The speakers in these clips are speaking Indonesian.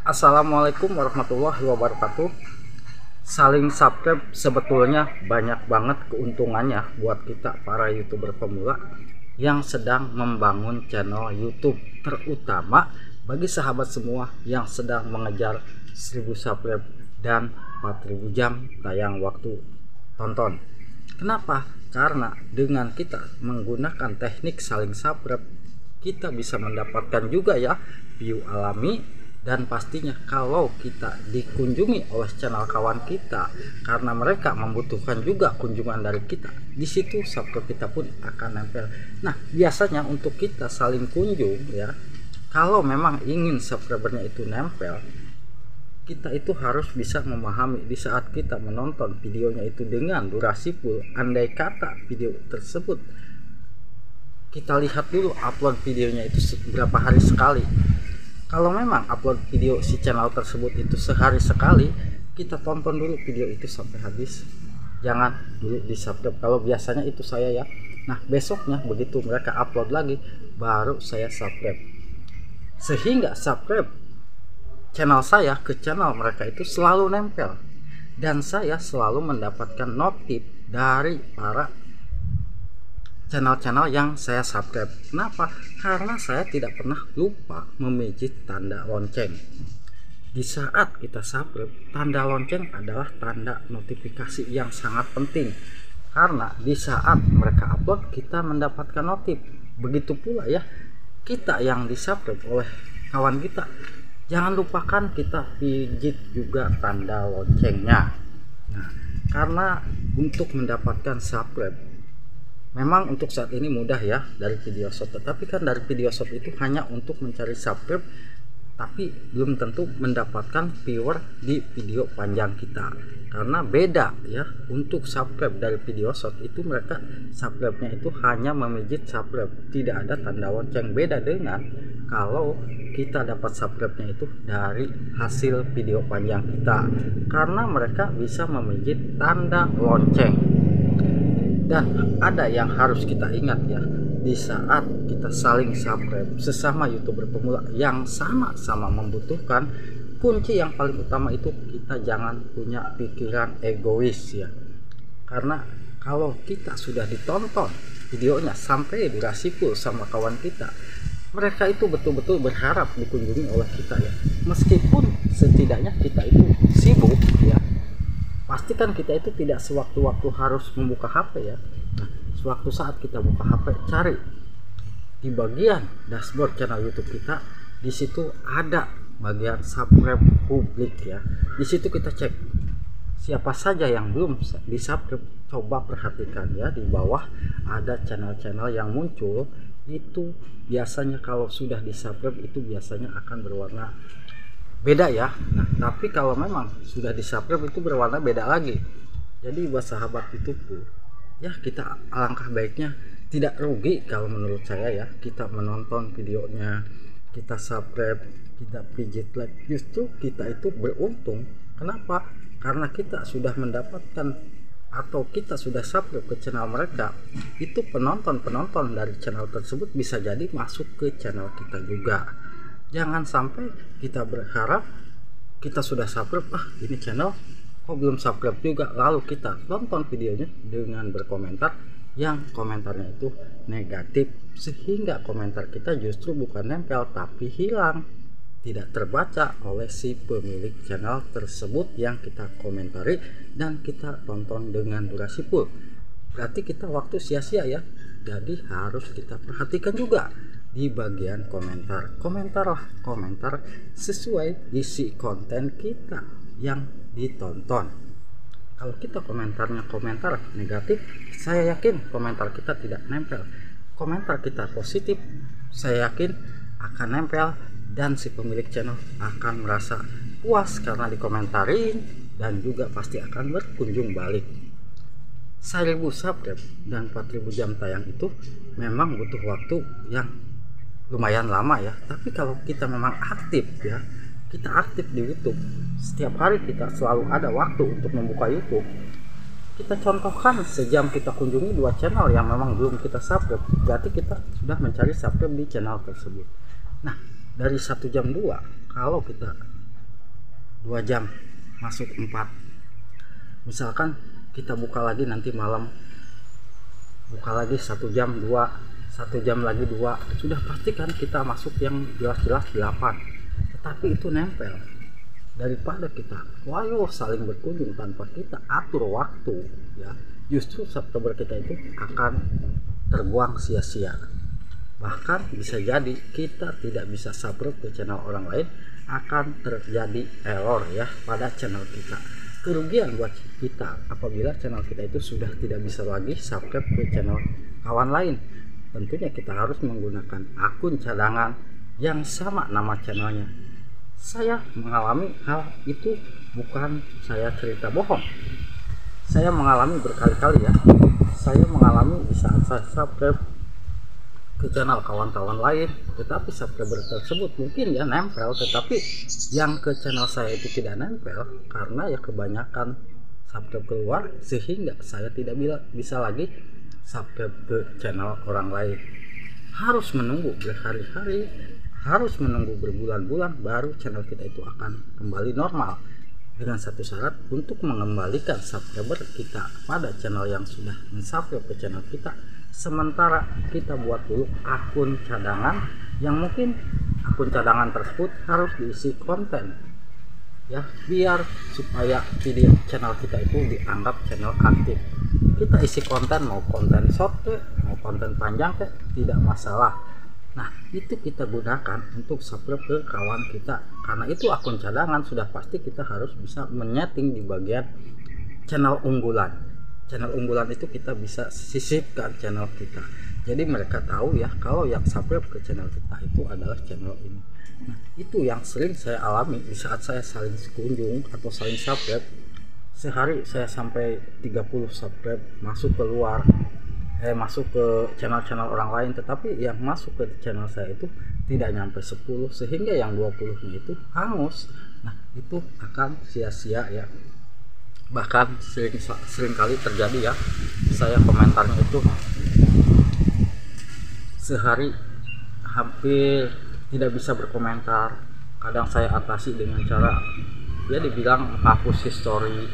Assalamualaikum warahmatullahi wabarakatuh. Saling subscribe sebetulnya banyak banget keuntungannya buat kita para YouTuber pemula yang sedang membangun channel YouTube, terutama bagi sahabat semua yang sedang mengejar 1000 subscribe dan 4000 jam tayang waktu tonton. Kenapa? Karena dengan kita menggunakan teknik saling subscribe, kita bisa mendapatkan juga ya view alami. Dan pastinya kalau kita dikunjungi oleh channel kawan kita, karena mereka membutuhkan juga kunjungan dari kita, di situ subscribe kita pun akan nempel. Nah, biasanya untuk kita saling kunjung ya, kalau memang ingin subscribernya itu nempel, kita itu harus bisa memahami di saat kita menonton videonya itu dengan durasi full. Andai kata video tersebut kita lihat dulu upload videonya itu berapa hari sekali. Kalau memang upload video si channel tersebut itu sehari sekali, kita tonton dulu video itu sampai habis. Jangan dulu di subscribe. Kalau biasanya itu saya ya. Nah, besoknya begitu mereka upload lagi, baru saya subscribe. Sehingga subscribe channel saya ke channel mereka itu selalu nempel. Dan saya selalu mendapatkan notif dari para channel-channel yang saya subscribe. Kenapa? Karena saya tidak pernah lupa memijit tanda lonceng. Di saat kita subscribe, tanda lonceng adalah tanda notifikasi yang sangat penting. Karena di saat mereka upload, kita mendapatkan notif. Begitu pula ya, kita yang disubscribe oleh kawan kita, jangan lupakan kita pijit juga tanda loncengnya. Nah, karena untuk mendapatkan subscribe memang untuk saat ini mudah ya dari video short, tetapi kan dari video short itu hanya untuk mencari subscribe, tapi belum tentu mendapatkan viewer di video panjang kita. Karena beda ya, untuk subscribe dari video short itu mereka subscribe-nya itu hanya memijit subscribe, tidak ada tanda lonceng. Beda dengan kalau kita dapat subscribe-nya itu dari hasil video panjang kita, karena mereka bisa memijit tanda lonceng. Dan ada yang harus kita ingat ya, di saat kita saling subscribe sesama YouTuber pemula yang sama-sama membutuhkan, kunci yang paling utama itu kita jangan punya pikiran egois ya. Karena kalau kita sudah ditonton videonya sampai durasi full sama kawan kita, mereka itu betul-betul berharap dikunjungi oleh kita ya. Meskipun setidaknya kita itu sibuk ya, pastikan kita itu tidak sewaktu-waktu harus membuka HP ya. Nah, sewaktu saat kita buka HP, cari di bagian dashboard channel YouTube kita, di situ ada bagian subscribe publik ya. Di situ kita cek siapa saja yang belum di subscribe. Coba perhatikan ya, di bawah ada channel-channel yang muncul itu biasanya kalau sudah di subscribe itu biasanya akan berwarna beda ya. Nah, tapi kalau memang sudah di subscribe itu berwarna beda lagi. Jadi buat sahabat YouTube ya, kita alangkah baiknya tidak rugi kalau menurut saya ya, kita menonton videonya, kita subscribe, kita pijit like, justru kita itu beruntung. Kenapa? Karena kita sudah mendapatkan atau kita sudah subscribe ke channel mereka, itu penonton dari channel tersebut bisa jadi masuk ke channel kita juga. Jangan sampai kita berharap kita sudah subscribe, ini channel kok belum subscribe juga, lalu kita tonton videonya dengan berkomentar yang komentarnya itu negatif, sehingga komentar kita justru bukan nempel tapi hilang, tidak terbaca oleh si pemilik channel tersebut yang kita komentari dan kita tonton dengan durasi full. Berarti kita waktu sia-sia ya. Jadi harus kita perhatikan juga di bagian komentar. Komentar sesuai isi konten kita yang ditonton. Kalau kita komentarnya komentar negatif, saya yakin komentar kita tidak nempel. Komentar kita positif, saya yakin akan nempel dan si pemilik channel akan merasa puas karena dikomentarin dan juga pasti akan berkunjung balik. 1000 subscribe dan 4000 jam tayang itu memang butuh waktu yang lumayan lama ya. Tapi kalau kita memang aktif ya, kita aktif di YouTube, setiap hari kita selalu ada waktu untuk membuka YouTube. Kita contohkan sejam kita kunjungi 2 channel yang memang belum kita subscribe, berarti kita sudah mencari subscribe di channel tersebut. Nah, dari 1 jam 2, kalau kita 2 jam masuk 4. Misalkan kita buka lagi nanti malam, buka lagi 1 jam 2, 1 jam lagi 2, sudah pasti kan kita masuk yang jelas-jelas 8. Tetapi itu nempel. Daripada kita saling berkunjung tanpa kita atur waktu ya, justru subscriber kita itu akan terbuang sia-sia. Bahkan bisa jadi kita tidak bisa subscribe ke channel orang lain, akan terjadi error ya pada channel kita. Kerugian buat kita apabila channel kita itu sudah tidak bisa lagi subscribe ke channel kawan lain. Tentunya kita harus menggunakan akun cadangan yang sama nama channelnya. Saya mengalami hal itu, bukan saya cerita bohong. Saya mengalami berkali-kali ya. Saya mengalami di saat saya subscribe ke channel kawan-kawan lain, tetapi subscriber tersebut mungkin ya nempel, tetapi yang ke channel saya itu tidak nempel karena ya kebanyakan subscribe keluar, sehingga saya tidak bisa lagi subscribe ke channel orang lain. Harus menunggu berhari-hari, harus menunggu berbulan-bulan baru channel kita itu akan kembali normal, dengan satu syarat, untuk mengembalikan subscriber kita pada channel yang sudah mensubscribe ke channel kita. Sementara kita buat dulu akun cadangan, yang mungkin akun cadangan tersebut harus diisi konten ya, biar supaya video channel kita itu dianggap channel aktif. Kita isi konten, mau konten short ke, mau konten panjang ke, tidak masalah. Nah, itu kita gunakan untuk subscribe ke kawan kita, karena itu akun cadangan. Sudah pasti kita harus bisa menyeting di bagian channel unggulan. Channel unggulan itu kita bisa sisipkan channel kita, jadi mereka tahu ya kalau yang subscribe ke channel kita itu adalah channel ini. Nah, itu yang sering saya alami di saat saya saling kunjung atau saling subscribe. Sehari saya sampai 30 subscribe masuk keluar, masuk ke channel-channel orang lain, tetapi yang masuk ke channel saya itu tidak nyampe 10, sehingga yang 20-nya itu hangus. Nah, itu akan sia-sia ya. Bahkan sering kali terjadi ya, saya komentarnya itu sehari hampir tidak bisa berkomentar. Kadang saya atasi dengan cara ya dibilang hapus history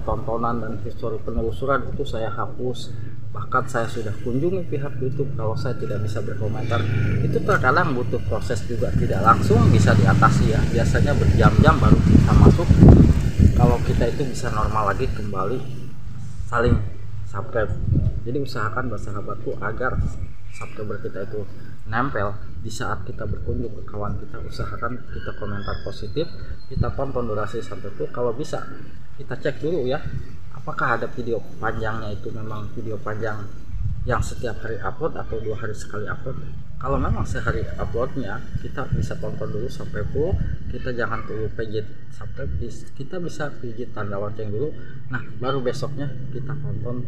tontonan dan history penelusuran, itu saya hapus. Bahkan saya sudah kunjungi pihak YouTube. Kalau saya tidak bisa berkomentar, itu terkadang butuh proses juga, tidak langsung bisa diatasi ya, biasanya berjam-jam baru bisa masuk. Kalau kita itu bisa normal lagi kembali saling subscribe. Jadi usahakan bersahabatku agar subscriber kita itu nempel. Di saat kita berkunjung ke kawan kita, usahakan kita komentar positif, kita tonton durasi sampai itu. Kalau bisa kita cek dulu ya, apakah ada video panjangnya itu memang video panjang yang setiap hari upload atau 2 hari sekali upload. Kalau memang sehari uploadnya, kita bisa tonton dulu sampai full. Kita jangan tunggu pijit subscribe, kita bisa pijit tanda lonceng dulu. Nah, baru besoknya kita tonton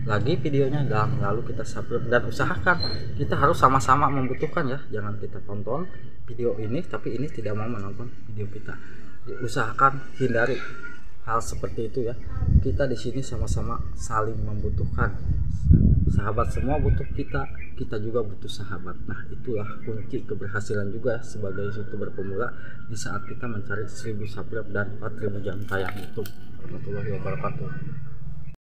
lagi videonya, dan lalu kita subscribe. Dan usahakan kita harus sama-sama membutuhkan ya, jangan kita tonton video ini tapi ini tidak mau menonton video kita. Usahakan hindari hal seperti itu ya. Kita di sini sama-sama saling membutuhkan. Sahabat semua butuh kita, kita juga butuh sahabat. Nah, itulah kunci keberhasilan juga sebagai YouTuber pemula di saat kita mencari 1000 subscribe dan 4000 jam tayang YouTube. Warahmatullahi wabarakatuh.